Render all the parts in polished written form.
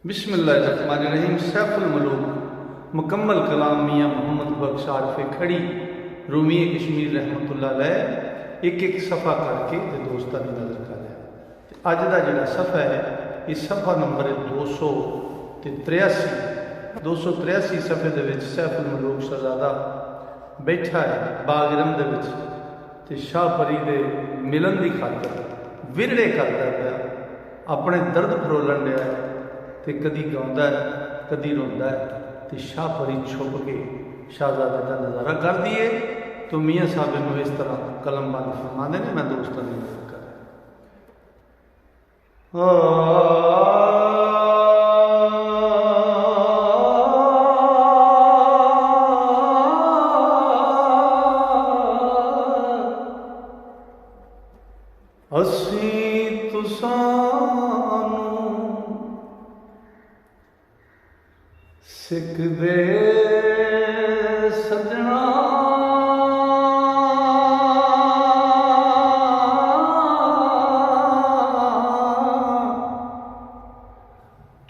बिस्मिल्लाहिर्रहमानिर्रहीम। सैफुल मलूक मुकम्मल कलाम मियाँ मोहम्मद बख्श आरफ़े खड़ी रूमी कश्मीर रहमतुल्लाह अलैह एक एक सफ़ा करके ते दोस्तां दी नज़र कर लिया। अज का जिहड़ा सफ़ा है ये सफ़ा नंबर है 283 सफ़े दे विच सैफुल मलूक शहजादा बैठा है बाग इरम दे विच ते शाह परी दे मिलन की खातर विरड़े करता पाया, अपने दर्द फरोलन दिया ते कदी गाँदा है कदी रोंदा है। तो शाह परी छुप के शहजादे का नज़ारा कर दिए तो मियाँ साहब इनू इस तरह कलमबंद फरमाते हैं। मैं दोस्तों की नज़र कर असी तुसानू सिख दे सजना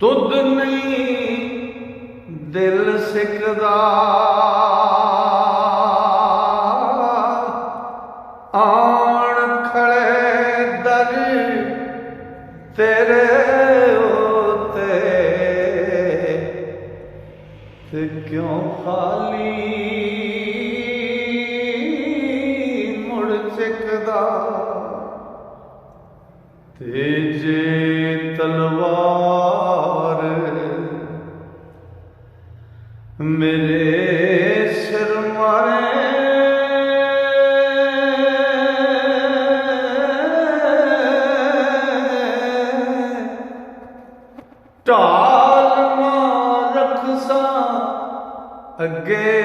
तुद नहीं दिल सिखदा आण खड़े दर तेरे होते ते क्यों खाली मुड़ चिकदा ते जे तलवार मेरे सिर मारे ढाल मां रखसा अगे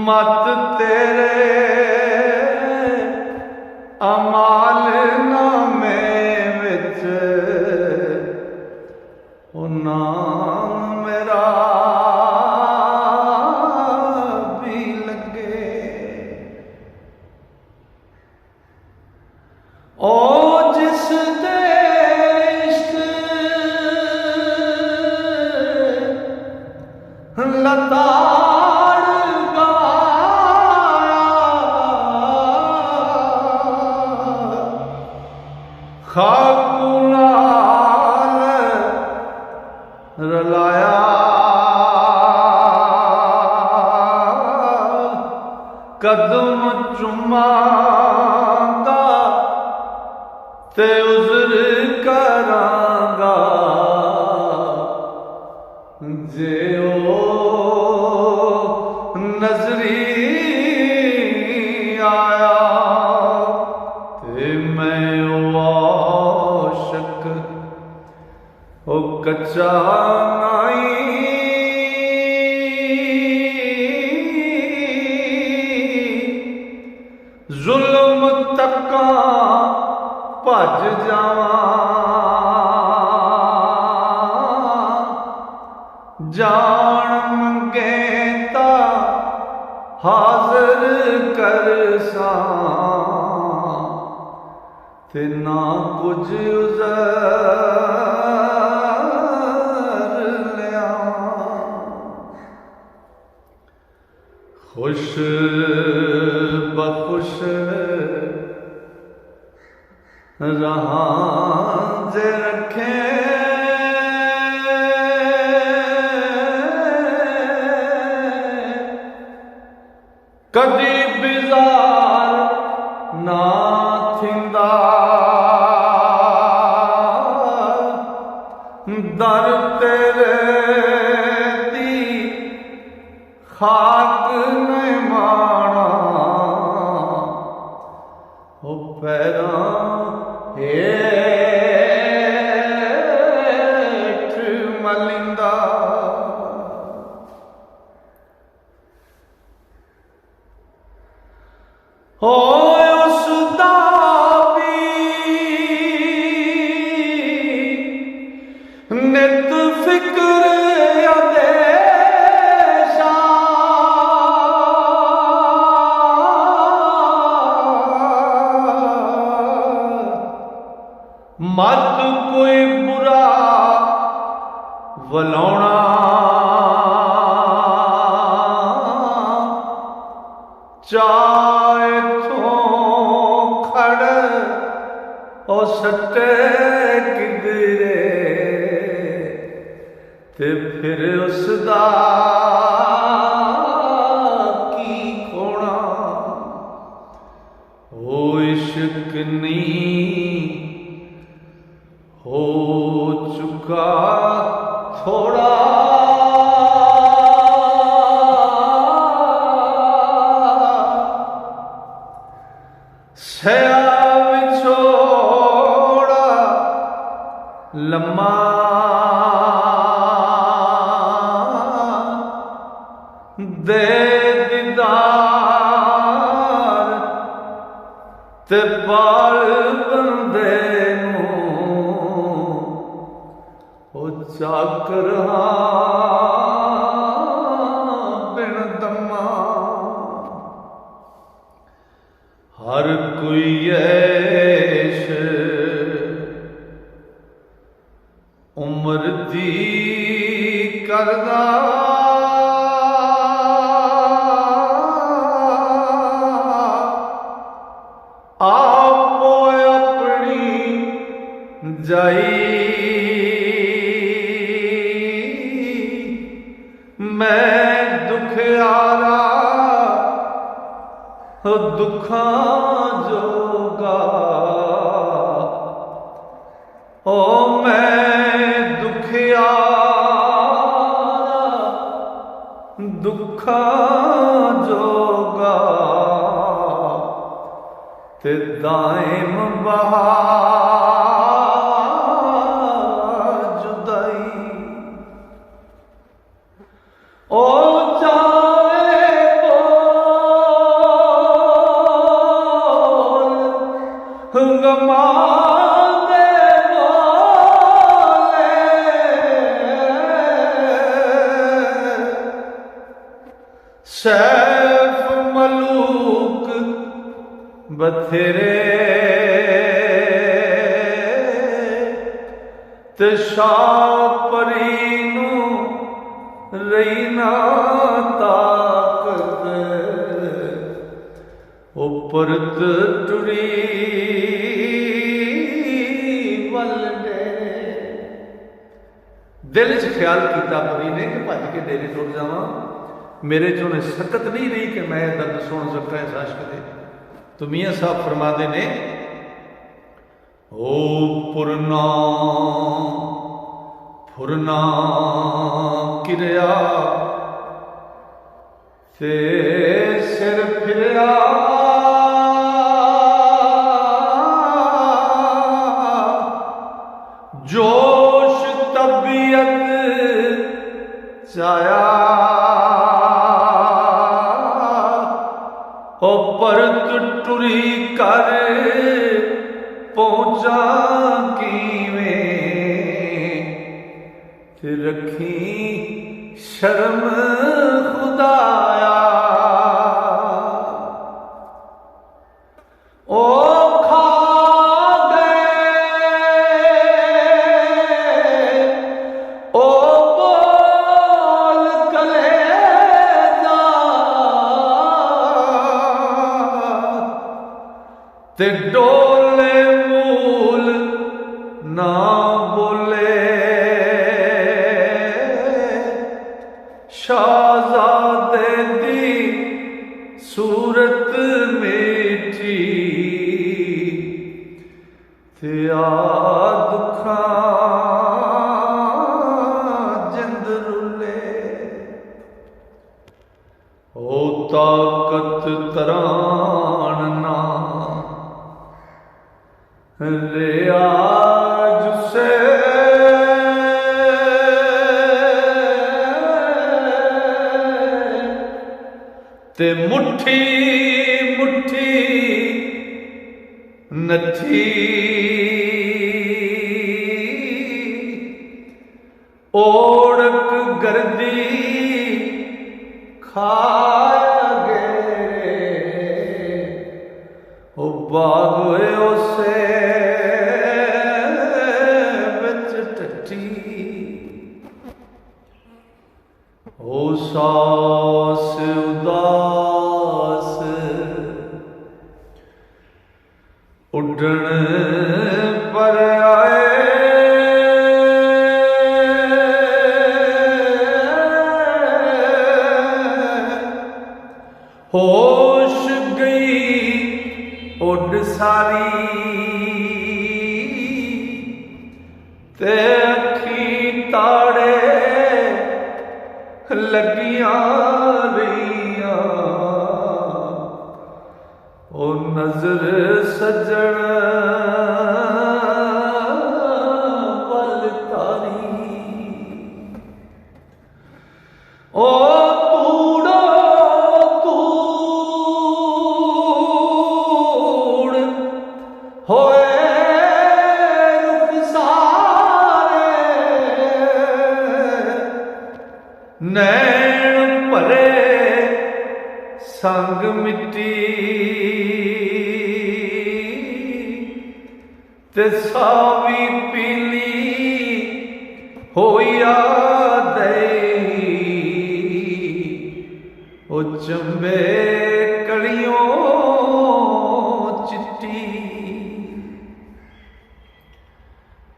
मत तेरे अमाल नामे विच ओ नाम मेरा भी लगे। ओ जिस दे इश्क लताड़ गाया खाकू नाल रलाया कदम चुमांगा ते उज़र करांगा जे ओ नजरी आया ते मैं ओ आशिक ओ कच्चा नाई जुल्म तका भज जावां जान मंगे तां हाज़र करसां ते ना कुछ उज़र लियावां। खुश बखुश रहां जे रखे कदी बिजार ना थिंदा दर तेरे दी खाक नहीं माना ओ पैरां हेठ मलिंदा। होए उसदा भी नित मत कोई बुरा वलाउणा, चाहे तो खड़ ओ सटे किधरे, ते फिर उसदा की खोना। ओ इश्क नहीं हो चुका थोड़ा, सया विछोड़ा लम्मा, दे दीदार ते पाल बंदे ओ चाकर बिन दम्मा। हर कोई ऐश उम्र दी करदा, आपो अपनी जाई, मैं दुखियारा दुखां जोगा। ओ मैं दुखियारा दुखां जोगा, ते दाइम बहार जुदाई। ओ जाए बोल गमा दे बोले, सैफ मलूक बथेरे, ते शाह परी नूं रही ना ताकत, उपर टुरी वलडे। दिल च ख्याल किया परी ने कि भज के डेरे टुर जावां, मेरे चो ने सकत नहीं रही कि मैं दर्द सुन सका इस आशिक दे। तो मियाँ साहब फरमाते ने, ओ पुरना फुरना किरिया ते सिर फिरिया, जोश तबीयत चाया, ओ परत टुरी कर पहुंचा किवें, ते रखी शर्म खुदाया। ओ खा गए ओ बोल कलेजा, ते डोले मूल ना बोले, शाहजादे दी सूरत मीठी, ते आ दुखां जिंद रुले। ओ ताकत तरान ना ले आज से, ते मुट्ठी मुट्ठी नठी, ओढ़क गर्दी खाया गे, ओ बाग उसे हो सास उदास उड्डण पर आए, होश गई उड सारी ते अखी ताड़े लगियां रहियां, ओ नजर सजण वल तारी, ओ तूड़ो तूड़ होए रुखसारे, नैन भरे संग मिट्टी ते सावी पीली होया दई, ओ चंबे कलियों चिट्टी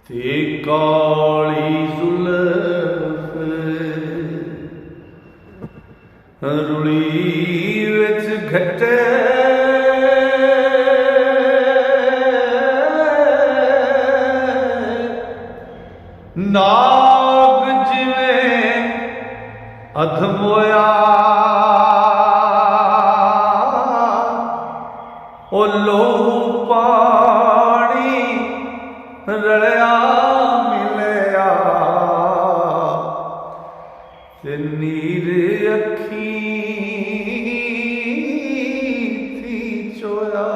ते काली जुल्फ रुली विच घटे, नाग जिवें अधमोया, ओ लोहू पानी रलिया मिलिया, ते नीर अखी थी चोया,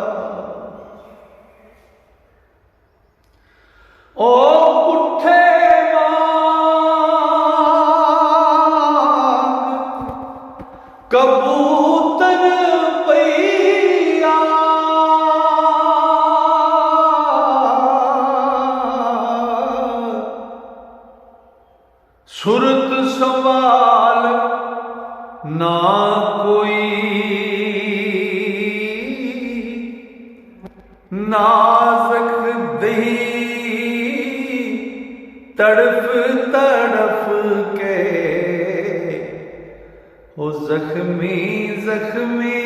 ओ पुठे कबूतर पैया, सुरत संभाल ना कोई, नाज़क दही तड़फ तड़फ के, ओ जख्मी जख्मी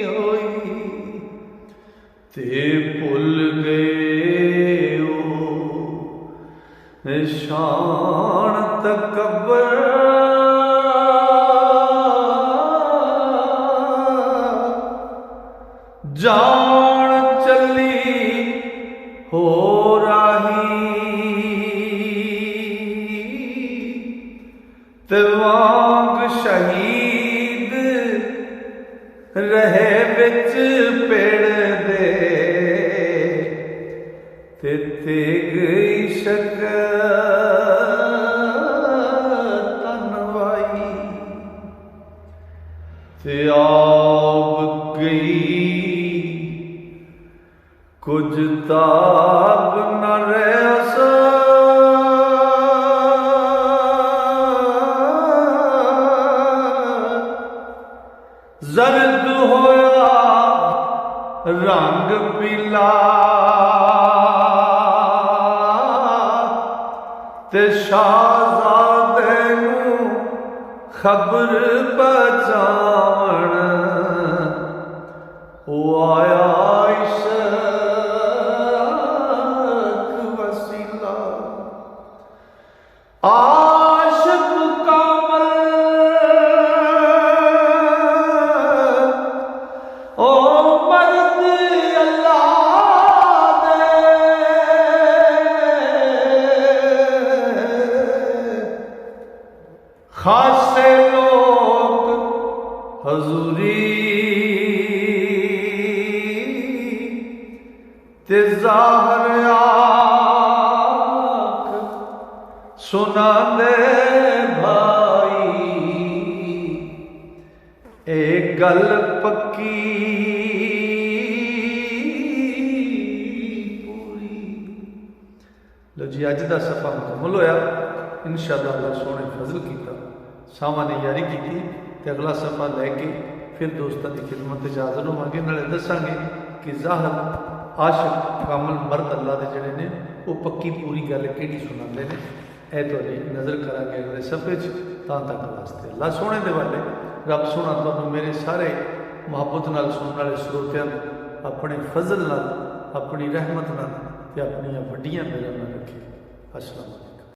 होई, ते भुल गए ओ शान तकब्बर, जान चली हो राही, ते वांग शहीद रहे विच पेड़ दे, ते तेग इशक तनवाई, ते आब गई कुछ ताब न रस, जर्द होया रंग पीला, ते शाहजादे नूं खबर पहुंचावण ओ आया इशक वसीला, आशिक कामल ओ मर्द अल्लाह दे, खासे लोग हजूरी ते ज़ाहिर आँख सुना दे भाई, एक गल पक्की पूरी। लो जी अज का सफ़ा मुकम्मल होया। इंशाअल्लाह अल्लाह सोने फजल किया, सावां ने यारी की तो अगला सफ़ा लैके फिर दोस्तों की खिदमत हाज़र होवांगे। नाले दसांगे कि ज़ाहिर आशिक कामल मर्द अल्लाह के जोड़े ने वो पक्की पूरी गल कि सुनाते हैं। यह तुहाडी नज़र करांगे अगले सफ़े तक वास्ते। अल्लाह सोने के वाले रब सोना तुहानूं मेरे सारे मुहब्बत नाल सुनने वाले श्रोतियां अपने फजल नाल, अपनी रहमत नाल ते अपनी वड्डियां मेहरां नाल रखे। अस्सलाम वालेकुम।